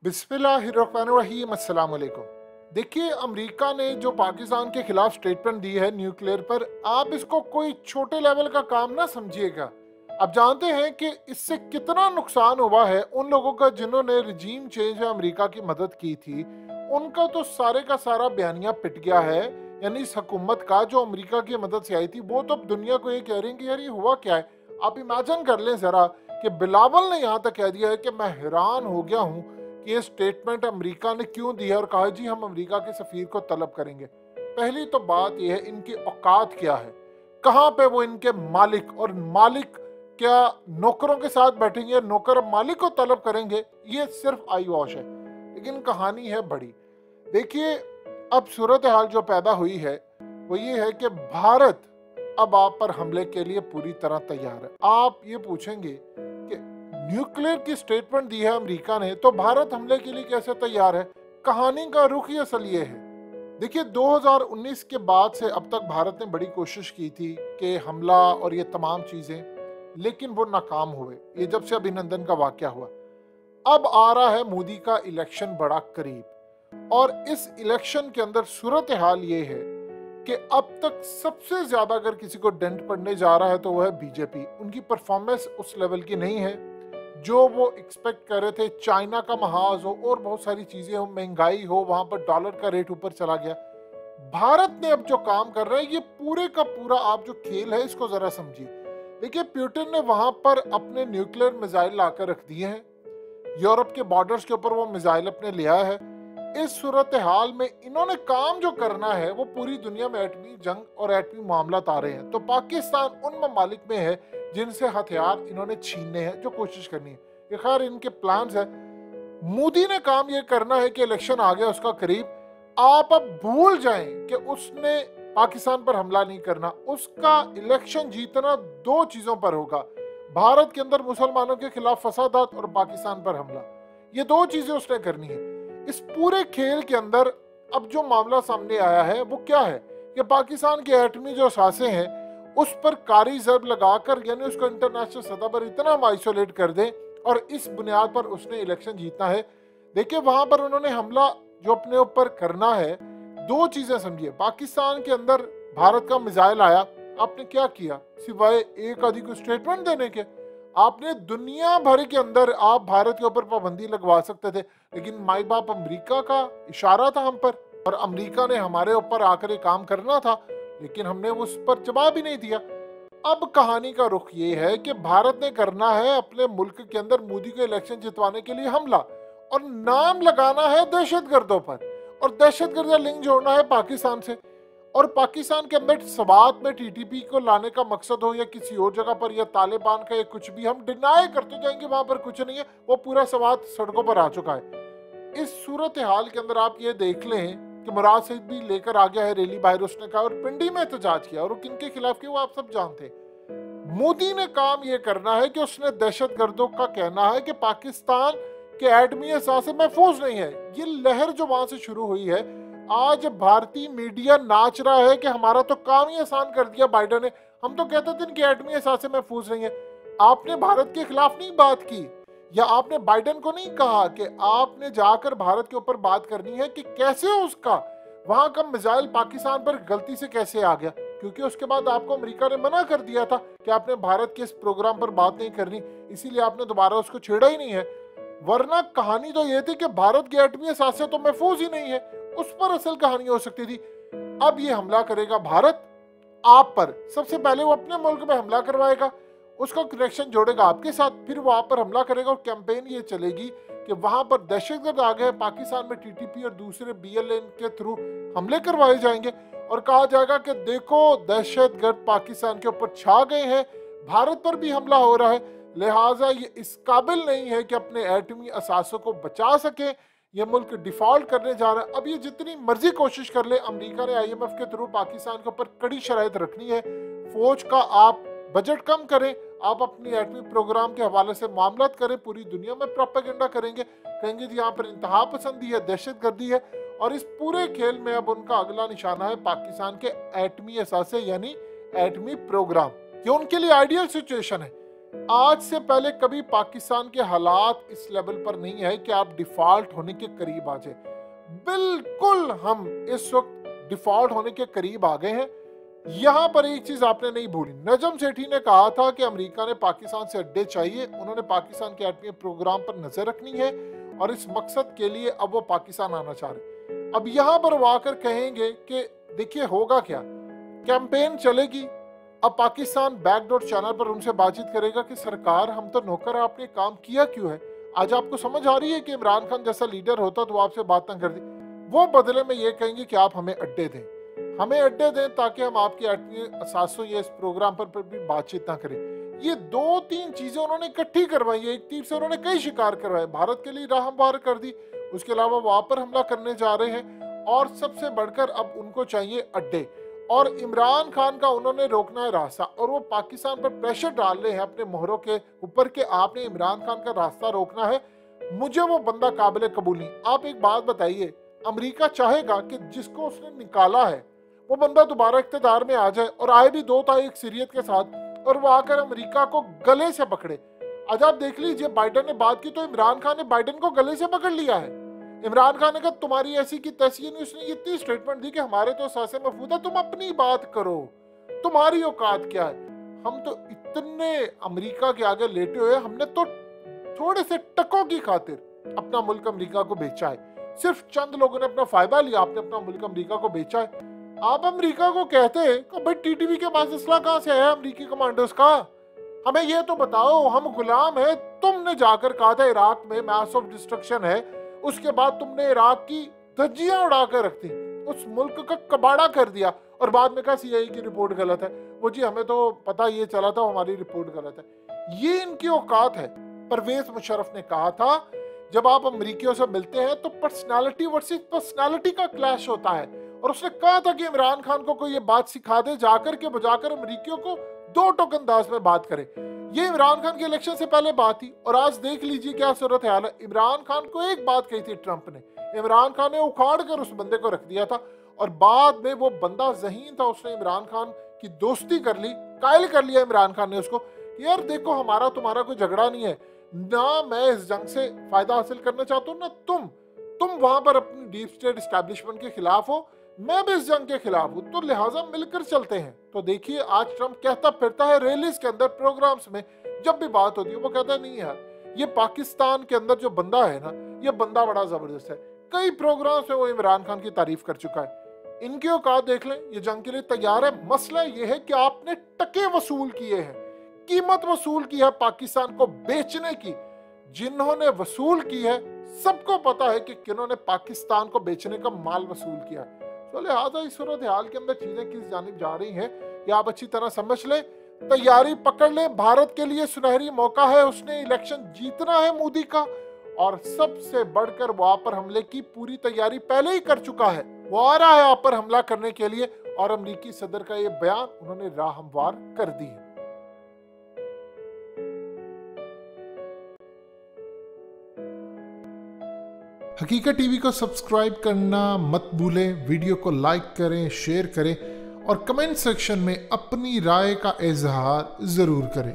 बिस्मिल्लाहिर्रहमानिर्रहीम अस्सलाम वालेकुम। देखिए, अमेरिका ने जो पाकिस्तान के खिलाफ स्टेटमेंट दी है न्यूक्लियर पर, आप इसको कोई छोटे लेवल का काम ना समझिएगा। आप जानते हैं कि इससे कितना नुकसान हुआ है उन लोगों का जिन्होंने रजीम चेंज में अमेरिका की मदद की थी। उनका तो सारे का सारा बयानिया पिट गया है। यानी इस हुकूमत का जो अमेरिका की मदद से आई थी, वो तो अब दुनिया को ये कह रहे हैं कि यार ये हुआ क्या है। आप इमेजिन कर लें ज़रा कि बिलावल ने यहाँ तक कह दिया है कि मैं हैरान हो गया हूँ कि ये स्टेटमेंट अमेरिका ने क्यों दिया और कहा जी हम अमेरिका के सफीर को तलब करेंगे। पहली तो बात यह है इनकी औकात क्या है, कहाँ पे वो इनके मालिक, और मालिक क्या नौकरों के साथ बैठेंगे, नौकर मालिक को तलब करेंगे, ये सिर्फ आई वॉश है। लेकिन कहानी है बड़ी। देखिए, अब सूरत हाल जो पैदा हुई है वो ये है कि भारत अब आप पर हमले के लिए पूरी तरह तैयार है। आप ये पूछेंगे कि न्यूक्लियर की स्टेटमेंट दी है अमेरिका ने, तो भारत हमले के लिए कैसे तैयार है? कहानी का रुख ही असल ये है। देखिए, 2019 के बाद से अब तक भारत ने बड़ी कोशिश की थी कि हमला और ये तमाम चीजें, लेकिन वो नाकाम हुए। ये जब से अभिनंदन का वाकया हुआ, अब आ रहा है मोदी का इलेक्शन बड़ा करीब, और इस इलेक्शन के अंदर सूरत हाल ये है कि अब तक सबसे ज्यादा अगर किसी को डेंट पड़ने जा रहा है तो वह है बीजेपी। उनकी परफॉर्मेंस उस लेवल की नहीं है जो वो एक्सपेक्ट कर रहे थे। चाइना का महाज हो और बहुत सारी चीजें हो, महंगाई हो, वहां पर डॉलर का रेट ऊपर चला गया। भारत ने अब जो काम कर रहा है, ये पूरे का पूरा आप जो खेल है इसको जरा समझिए। देखिए, पुतिन ने वहां पर अपने न्यूक्लियर मिसाइल लाकर रख दिए हैं, यूरोप के बॉर्डर्स के ऊपर वो मिसाइल अपने ले आया है। इस सूरत हाल में इन्होंने काम जो करना है वो पूरी दुनिया में एटमी जंग और एटमी मामला आ रहे हैं। तो पाकिस्तान उन ममालिक में है जिनसे हथियार इन्होंने छीनने हैं, जो कोशिश करनी है। ये खैर इनके प्लान्स है। मोदी ने काम ये करना है कि इलेक्शन आ गया उसका करीब, आप अब भूल जाएं कि उसने पाकिस्तान पर हमला नहीं करना। उसका इलेक्शन जीतना दो चीजों पर होगा, भारत के अंदर मुसलमानों के खिलाफ फसादात और पाकिस्तान पर हमला। ये दो चीजें उसने करनी है। इस पूरे खेल के अंदर अब जो मामला सामने आया है वो क्या है कि पाकिस्तान के एटमी जो सासे हैं उस पर कारी जर्ब लगाकर, यानी उसको इंटरनेशनल सतह पर इतना हम आइसोलेट कर दें, और इस बुनियाद पर उसने इलेक्शन जीतना है। देखिए, वहां पर उन्होंने हमला जो अपने ऊपर करना है, दो चीजें समझिए। पाकिस्तान के अंदर भारत का मिसाइल आया, आपने क्या किया सिवाय एक आदि को स्टेटमेंट देने के? आपने दुनिया भर के अंदर आप भारत के ऊपर पाबंदी लगवा सकते थे, लेकिन माई बाप अमेरिका का इशारा था हम पर, और अमेरिका ने हमारे ऊपर आकर ये काम करना था, लेकिन हमने उस पर जवाब ही नहीं दिया। अब कहानी का रुख ये है कि भारत ने करना है अपने मुल्क के अंदर मोदी को इलेक्शन जितवाने के लिए हमला, और नाम लगाना है दहशतगर्दों पर, और दहशतगर्द लिंक जोड़ना है पाकिस्तान से। और पाकिस्तान के अंदर सवात में टीटीपी को लाने का मकसद हो, या किसी और जगह पर, या तालिबान का, या कुछ भी, हम डिनाई करते जाएंगे वहां पर कुछ नहीं है। वो पूरा सवात सड़कों पर आ चुका है। इस सूरत हाल के अंदर आप ये देख लें कि मुराद सईद भी लेकर आ गया है रैली बाहर, उसने कहा, और पिंडी में एहतजाज किया, और किनके खिलाफ किया वो आप सब जानते हैं। मोदी ने काम ये करना है कि उसने दहशतगर्दों का कहना है कि पाकिस्तान के एटमी असासे महफूज नहीं है। ये लहर जो वहां से शुरू हुई है, आज भारतीय मीडिया नाच रहा है कि हमारा तो काम ही आसान कर दिया बाइडेन ने। हम तो कहते थे कि एटमी असासे महफूज नहीं है। आपने भारत के खिलाफ नहीं बात की, या आपने बाइडेन को नहीं कहा कि आपने जाकर भारत के ऊपर बात करनी है कि कैसे उसका वहां का मिसाइल पाकिस्तान पर गलती से कैसे आ गया, क्योंकि उसके बाद आपको अमेरिका ने मना कर दिया था कि आपने भारत के इस प्रोग्राम पर बात नहीं करनी, इसीलिए आपने दोबारा उसको छेड़ा ही नहीं है। वरना कहानी तो ये थी कि भारत के एटमी असासे तो महफूज ही नहीं है, उस पर असल कहानी हो सकती थी। अब ये हमला करेगा भारत आप पर, सबसे पहले वो अपने मुल्क में हमला करवाएगा, उसका कनेक्शन जोड़ेगा आपके साथ, फिर वो आप पर हमला करेगा, और कैंपेन ये चलेगी कि वहां पर दहशतगर्द आ गए, पाकिस्तान में टीटीपी और दूसरे बीएलएन के थ्रू हमले करवाए जाएंगे, और कहा जाएगा कि देखो दहशतगर्द पाकिस्तान के ऊपर छा गए हैं, भारत पर भी हमला हो रहा है, लिहाजा ये इस काबिल नहीं है कि अपने एटमी असासों को बचा सके, ये मुल्क डिफॉल्ट करने जा रहा है। अब ये जितनी मर्जी कोशिश कर ले, अमेरिका ने आईएमएफ के थ्रू पाकिस्तान के ऊपर कड़ी शराइत रखनी है। फौज का आप बजट कम करें, आप अपनी एटमी प्रोग्राम के हवाले से मामलात करें, पूरी दुनिया में प्रोपेगेंडा करेंगे, कहेंगे जी यहाँ पर इंतहा पसंदी है, दहशतगर्दी है, और इस पूरे खेल में अब उनका अगला निशाना है पाकिस्तान के एटमी असासे यानी एटमी प्रोग्राम। ये उनके लिए आइडियल सिचुएशन है। आज से पहले कभी पाकिस्तान के हालात इस लेवल पर नहीं है कि आप डिफॉल्ट होने के करीब आ जाए। बिल्कुल हम इस वक्त डिफॉल्ट होने के करीब आ गए हैं। यहां पर एक चीज आपने नहीं भूली, नजम सेठी ने कहा था कि अमेरिका ने पाकिस्तान से अड्डे चाहिए, उन्होंने पाकिस्तान के एटमी प्रोग्राम पर नजर रखनी है और इस मकसद के लिए अब वो पाकिस्तान आना चाह रहे। अब यहां पर वो आकर कहेंगे कि देखिए होगा क्या, कैंपेन चलेगी। अब पाकिस्तान बैकडोर चैनल पर उनसे बातचीत करेगा कि सरकार हम तो नौकर, आपने काम किया क्यों है। आज आपको समझ आ रही है कि इमरान खान जैसा लीडर होता तो आपसे बात न कर दी। वो बदले में ये कहेंगे कि आप हमें अड्डे दें, हमें अड्डे दें ताकि हम आपकी असासों या इस प्रोग्राम पर भी बातचीत ना करें। ये 2-3 चीजें उन्होंने इकट्ठी करवाई है, एक तीर से उन्होंने कई शिकार करवाए। भारत के लिए राह हमवार कर दी, उसके अलावा वहां पर हमला करने जा रहे हैं और सबसे बढ़कर अब उनको चाहिए अड्डे। और इमरान खान का उन्होंने रोकना है रास्ता और वो पाकिस्तान पर प्रेशर डाल रहे हैं अपने मोहरों के ऊपर कि आपने इमरान खान का रास्ता रोकना है, मुझे वो बंदा काबिल कबूल नहीं। आप एक बात बताइए, अमेरिका चाहेगा कि जिसको उसने निकाला है वो बंदा दोबारा इख्तियार में आ जाए और आए भी 2 तारीख सीरियत के साथ और वो आकर अमेरिका को गले से पकड़े। आज आप देख लीजिए, बाइडन ने बात की तो इमरान खान ने बाइडन को गले से पकड़ लिया है। इमरान खान ने कहा तुम्हारी ऐसी की तैसी नहीं, उसने इतनी स्टेटमेंट दी कि हमारे तो सासे महफूज है, तुम अपनी बात करो, तुम्हारी औकात क्या है। हम तो इतने अमेरिका के आगे लेटे हुए, हमने तो थोड़े से टकों की खातिर अपना मुल्क अमेरिका को बेचा है। सिर्फ चंद लोगों ने अपना फायदा लिया, आपने अपना मुल्क अमेरिका को बेचा है। आप अमेरिका को कहते हैं कि भाई टीटीपी के पास असला कहां से आया अमेरिकी कमांडोज का, हमें ये तो बताओ, हम गुलाम है। तुमने जाकर कहा था इराक में मैस ऑफ डिस्ट्रक्शन है, उसके बाद तुमने इराक की धज्जियां उड़ाकर रख दी, उस मुल्क का कबाड़ा कर दिया और बाद में कहा सीआईए की रिपोर्ट गलत है। वो जी हमें तो पता ये चला था, हमारी रिपोर्ट गलत है। ये इनकी औकात है। परवेज मुशर्रफ ने कहा था जब आप अमेरिकियों से मिलते हैं तो पर्सनालिटी वर्सेस पर्सनालिटी का क्लैश होता है, और उसने कहा था कि इमरान खान को कोई ये बात सिखा दे जाकर के बजाकर अमेरिकियों को 2 टोक अंदाज में बात करे। ये इमरान खान के इलेक्शन से पहले बात थी और आज देख लीजिए क्या सूरत हाल है। इमरान खान को एक बात कही थी ट्रंप ने, इमरान खान ने उखाड़ कर उस बंदे को रख दिया था और बाद में वो बंदा ज़हीन था, उसने इमरान खान की दोस्ती कर ली, कायल कर लिया इमरान खान ने उसको। यार देखो, हमारा तुम्हारा कोई झगड़ा नहीं है ना, मैं इस जंग से फायदा हासिल करना चाहता हूँ ना तुम वहां पर अपनी डीप स्टेट एस्टैब्लिशमेंट के खिलाफ हो, मैं भी इस जंग के खिलाफ हूं, तो लिहाजा मिलकर चलते हैं। तो देखिए आज ट्रंप कहता फिरता है रैलीज के अंदर, प्रोग्राम्स में जब भी बात होती है वो कहता है नहीं यार, ये पाकिस्तान के अंदर जो बंदा है ना, ये बंदा बड़ा जबरदस्त है। कई प्रोग्राम्स में वो इमरान खान की तारीफ कर चुका है। इनकी औकात देख लें, ये जंग के लिए तैयार है। मसला ये है कि आपने टके वसूल किए हैं, कीमत वसूल की है पाकिस्तान को बेचने की। जिन्होंने वसूल की है सबको पता है कि किन्होंने पाकिस्तान को बेचने का माल वसूल किया है। तो लिहाजा इस सूरत हाल के अंदर चीजें किस जानिब जा रही हैं ये आप अच्छी तरह समझ लें, तैयारी पकड़ लें। भारत के लिए सुनहरी मौका है, उसने इलेक्शन जीतना है मोदी का, और सबसे बढ़कर वहां पर हमले की पूरी तैयारी पहले ही कर चुका है। वो आ रहा है आप पर हमला करने के लिए और अमेरिकी सदर का ये बयान उन्होंने राह हमवार कर दी है। हकीकत टीवी को सब्सक्राइब करना मत भूलें, वीडियो को लाइक करें, शेयर करें और कमेंट सेक्शन में अपनी राय का इजहार जरूर करें।